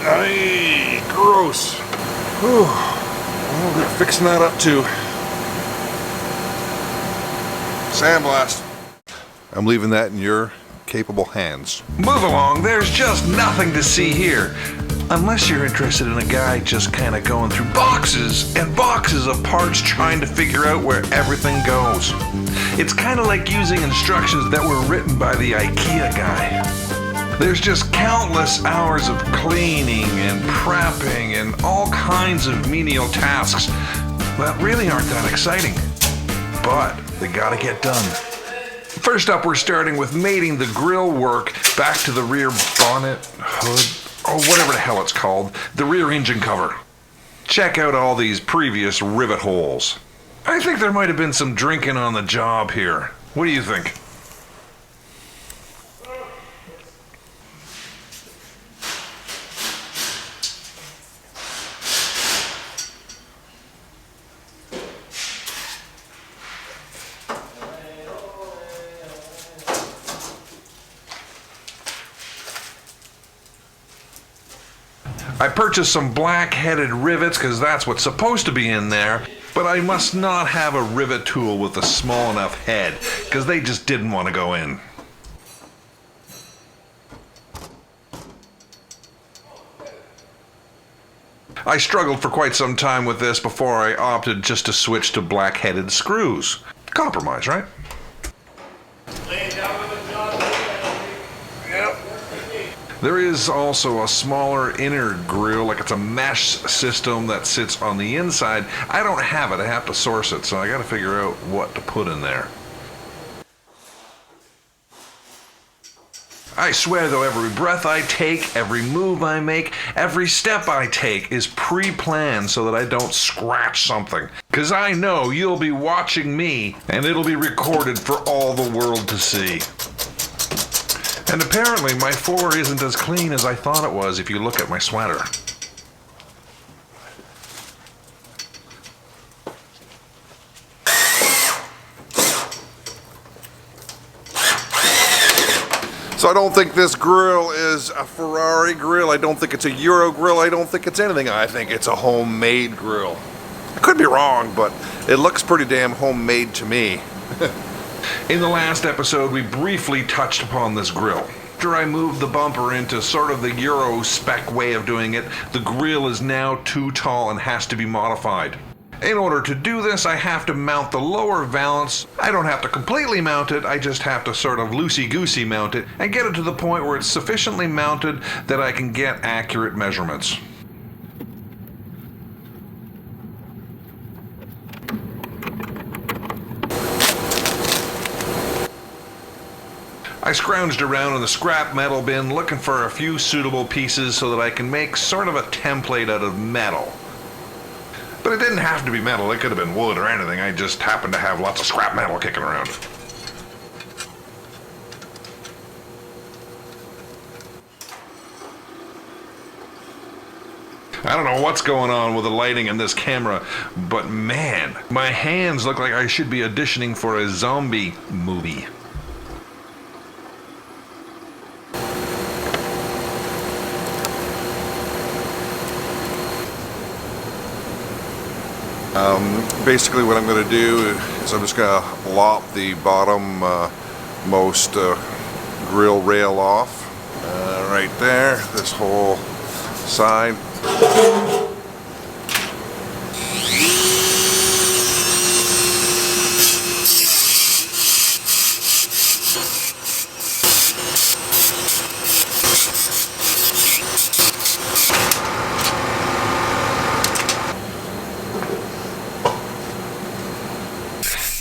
Ay, gross. Whew. Well, we're fixing that up too. Sandblast. I'm leaving that in your capable hands. Move along, there's just nothing to see here. Unless you're interested in a guy just kind of going through boxes and boxes of parts trying to figure out where everything goes. It's kind of like using instructions that were written by the IKEA guy. There's just countless hours of cleaning and prepping and all kinds of menial tasks that really aren't that exciting. But they gotta get done. First up, we're starting with mating the grille work back to the rear bonnet, hood, or whatever the hell it's called, the rear engine cover. Check out all these previous rivet holes. I think there might have been some drinking on the job here. What do you think? I purchased some black-headed rivets because that's what's supposed to be in there, but I must not have a rivet tool with a small enough head because they just didn't want to go in. I struggled for quite some time with this before I opted just to switch to black-headed screws. Compromise, right? There is also a smaller inner grille, like it's a mesh system that sits on the inside. I don't have it, I have to source it, so I gotta figure out what to put in there. I swear though, every breath I take, every move I make, every step I take is pre-planned so that I don't scratch something. 'Cause I know you'll be watching me, and it'll be recorded for all the world to see. And apparently my floor isn't as clean as I thought it was if you look at my sweater. So I don't think this grill is a Ferrari grill. I don't think it's a Euro grill. I don't think it's anything. I think it's a homemade grill. I could be wrong, but it looks pretty damn homemade to me. In the last episode, we briefly touched upon this grill. After I moved the bumper into sort of the Euro spec way of doing it, the grill is now too tall and has to be modified. In order to do this, I have to mount the lower valance. I don't have to completely mount it, I just have to sort of loosey-goosey mount it and get it to the point where it's sufficiently mounted that I can get accurate measurements. I scrounged around in the scrap metal bin looking for a few suitable pieces so that I can make sort of a template out of metal. But it didn't have to be metal, it could have been wood or anything, I just happened to have lots of scrap metal kicking around. I don't know what's going on with the lighting in this camera, but man, my hands look like I should be auditioning for a zombie movie. Basically what I'm going to do is I'm just going to lop the bottom most grill rail off right there, this whole side.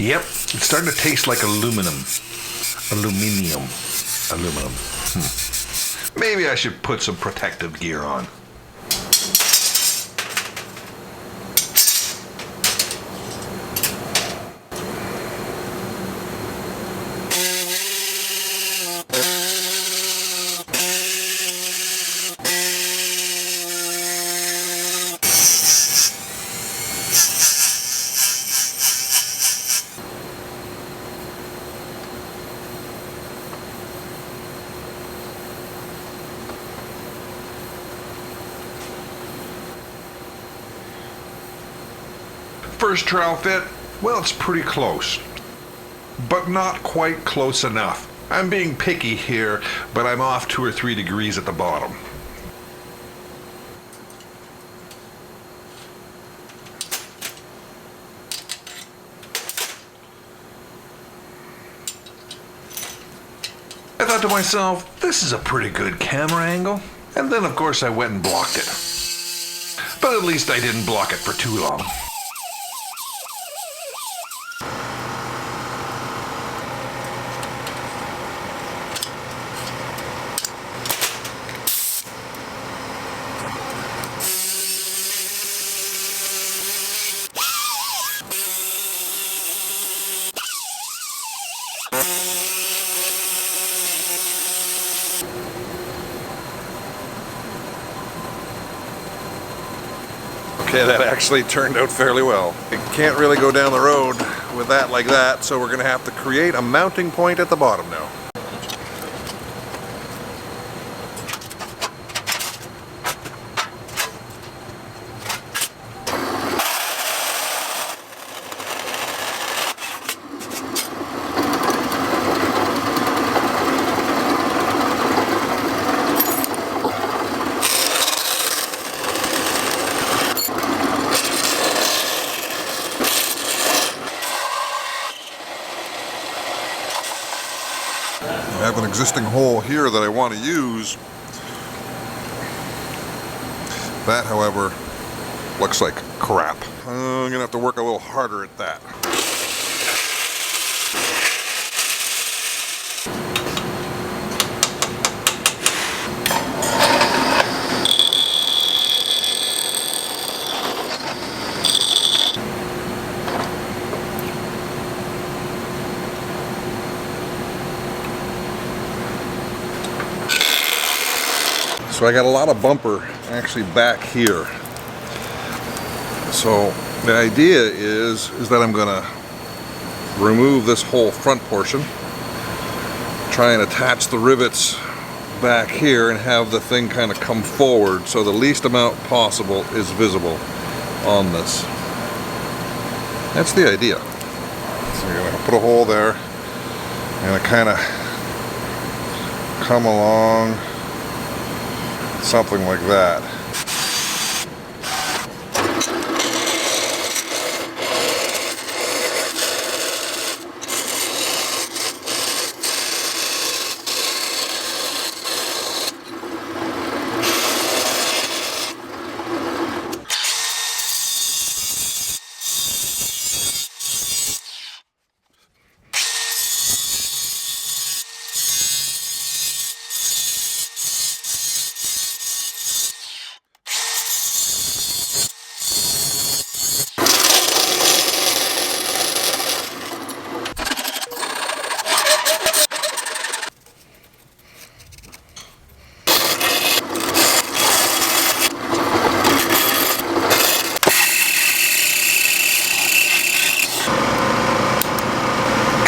Yep, it's starting to taste like aluminum. Aluminum. Maybe I should put some protective gear on. first trowel fit, well, it's pretty close. But not quite close enough. I'm being picky here, but I'm off 2 or 3 degrees at the bottom. I thought to myself, this is a pretty good camera angle. And then of course I went and blocked it. But at least I didn't block it for too long. Okay, that actually turned out fairly well. You can't really go down the road with that like that, so we're going to have to create a mounting point at the bottom now. I have an existing hole here that I want to use. That, however, looks like crap. I'm going to have to work a little harder at that. So I got a lot of bumper actually back here. So the idea is that I'm gonna remove this whole front portion, try and attach the rivets back here and have the thing kind of come forward so the least amount possible is visible on this. That's the idea. So you're gonna put a hole there and kind of come along. Something like that.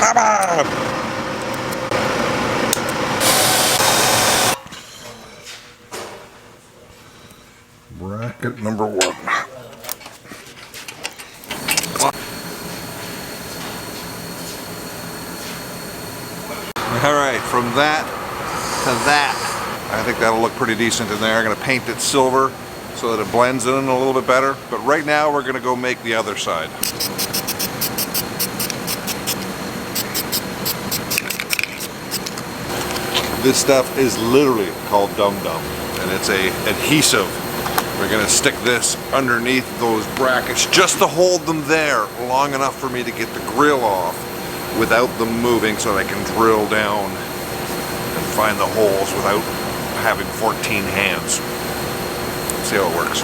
Come on! Bracket number 1. Alright, from that to that. I think that'll look pretty decent in there. I'm going to paint it silver so that it blends in a little bit better. But right now we're going to go make the other side. This stuff is literally called Dum Dum, and it's a adhesive. We're gonna stick this underneath those brackets just to hold them there long enough for me to get the grill off without them moving so that I can drill down and find the holes without having 14 hands. See how it works.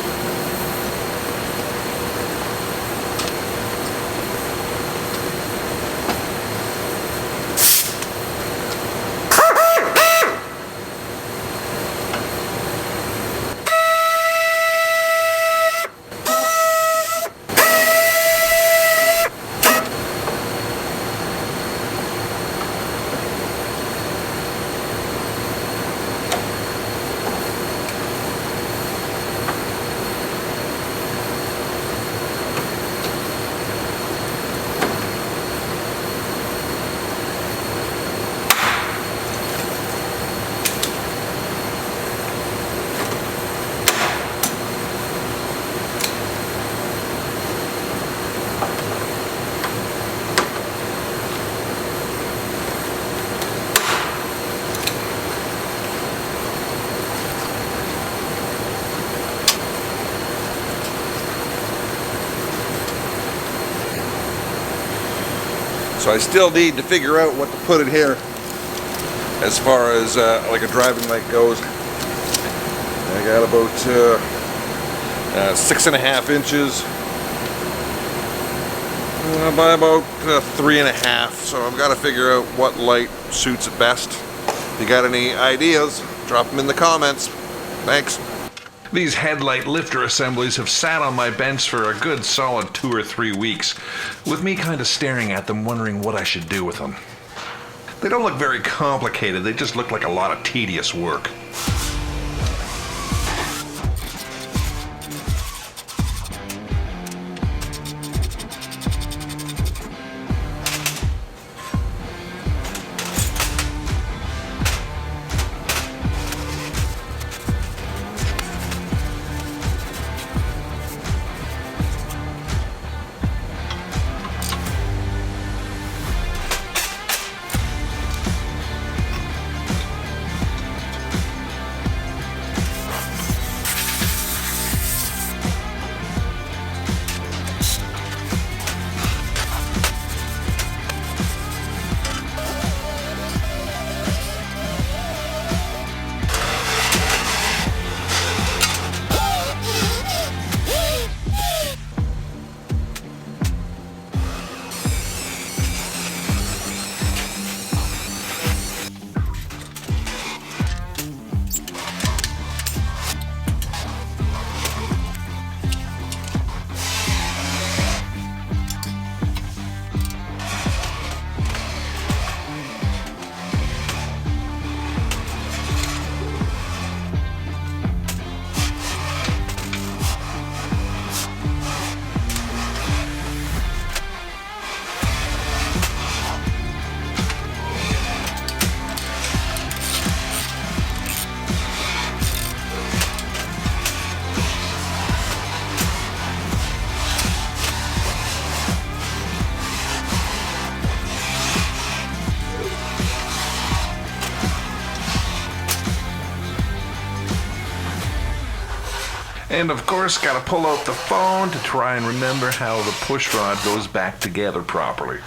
So I still need to figure out what to put in here as far as like a driving light goes. I got about 6.5 inches by about 3.5, so I've got to figure out what light suits it best. If you got any ideas, drop them in the comments. Thanks. These headlight lifter assemblies have sat on my bench for a good solid 2 or 3 weeks, with me kind of staring at them wondering what I should do with them. They don't look very complicated, they just look like a lot of tedious work. And of course, gotta pull out the phone to try and remember how the push rod goes back together properly.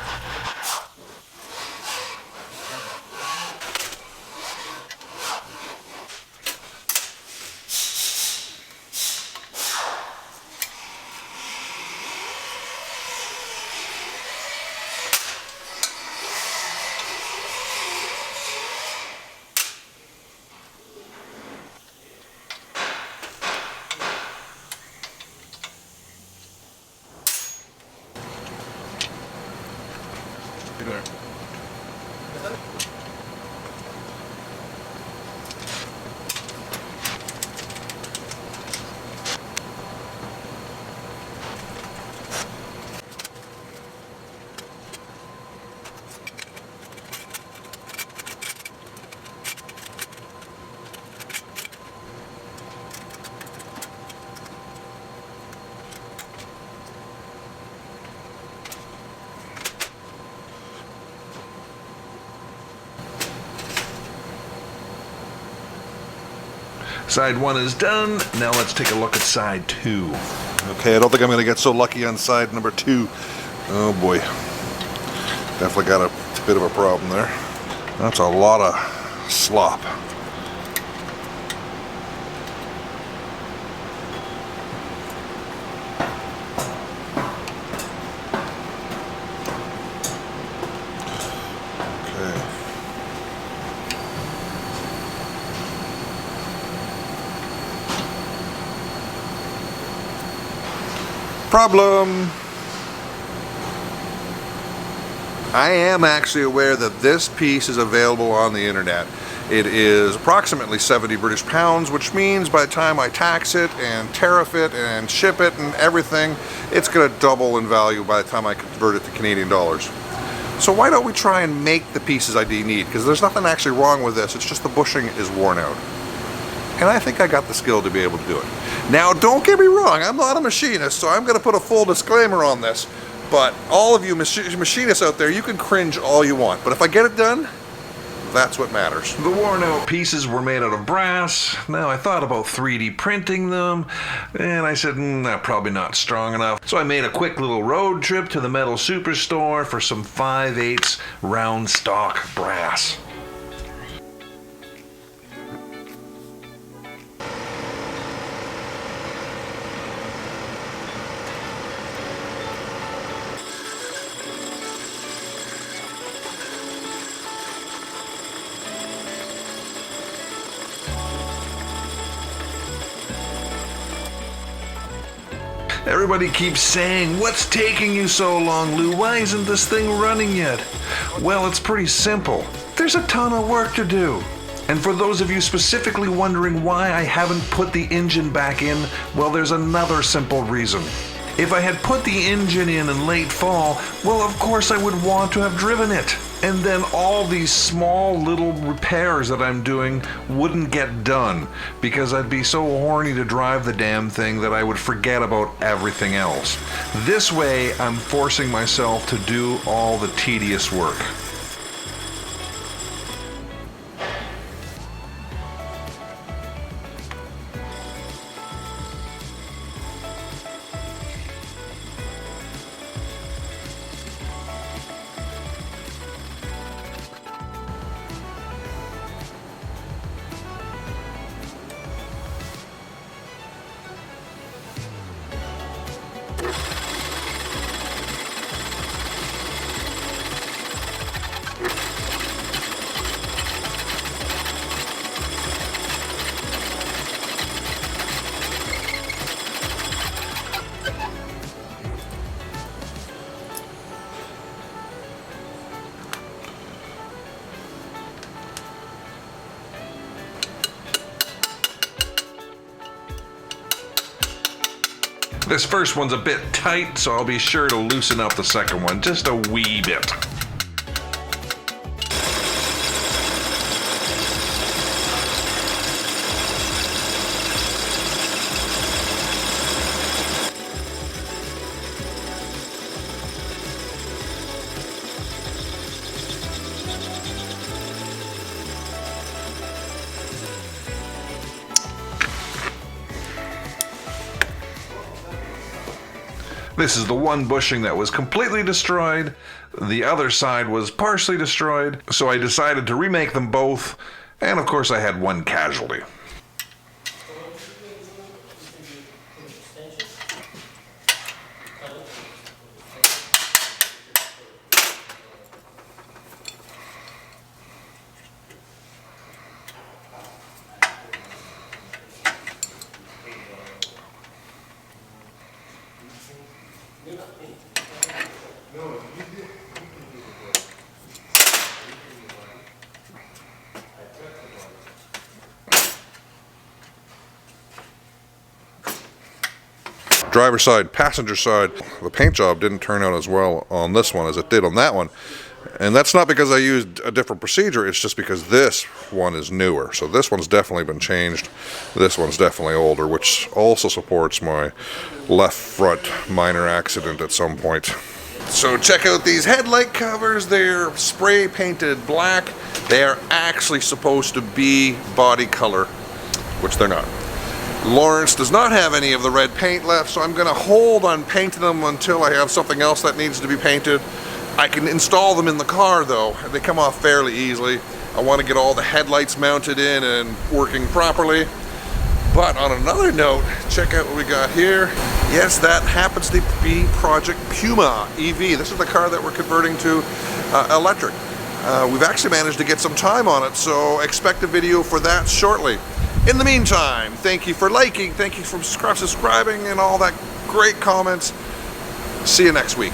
There. Side 1 is done. Now let's take a look at side 2. Okay, I don't think I'm going to get so lucky on side number 2. Oh boy. Definitely got a bit of a problem there. That's a lot of slop. Problem. I am actually aware that this piece is available on the internet. It is approximately 70 British pounds, which means by the time I tax it and tariff it and ship it and everything, it's going to double in value by the time I convert it to Canadian dollars. So why don't we try and make the pieces I need? Because there's nothing actually wrong with this, it's just the bushing is worn out. And I think I got the skill to be able to do it. Now, don't get me wrong, I'm not a machinist, so I'm going to put a full disclaimer on this. But all of you machinists out there, you can cringe all you want. But if I get it done, That's what matters. The worn out pieces were made out of brass. Now I thought about 3D printing them, and I said, probably not strong enough. So I made a quick little road trip to the metal superstore for some 5/8 round stock brass. Everybody keeps saying, "What's taking you so long, Lou? Why isn't this thing running yet?" Well, it's pretty simple. There's a ton of work to do. And for those of you specifically wondering why I haven't put the engine back in, well, there's another simple reason. If I had put the engine in late fall, well, of course I would want to have driven it. And then all these small little repairs that I'm doing wouldn't get done because I'd be so horny to drive the damn thing that I would forget about everything else. This way, I'm forcing myself to do all the tedious work. This first one's a bit tight, so I'll be sure to loosen up the second one just a wee bit. This is the one bushing that was completely destroyed. The other side was partially destroyed, so I decided to remake them both, and of course I had one casualty. Driver side, passenger side, the paint job didn't turn out as well on this one as it did on that one. And that's not because I used a different procedure, it's just because this one is newer. So this one's definitely been changed. This one's definitely older, which also supports my left front minor accident at some point. So check out these headlight covers. They're spray painted black. They are actually supposed to be body color, which they're not. Lawrence does not have any of the red paint left, so I'm going to hold on painting them until I have something else that needs to be painted. I can install them in the car though. They come off fairly easily. I want to get all the headlights mounted in and working properly. But on another note, check out what we got here. Yes, that happens to be Project Puma EV. This is the car that we're converting to electric. We've actually managed to get some time on it, so expect a video for that shortly. In the meantime, thank you for liking, thank you for subscribing and all that great comments. See you next week.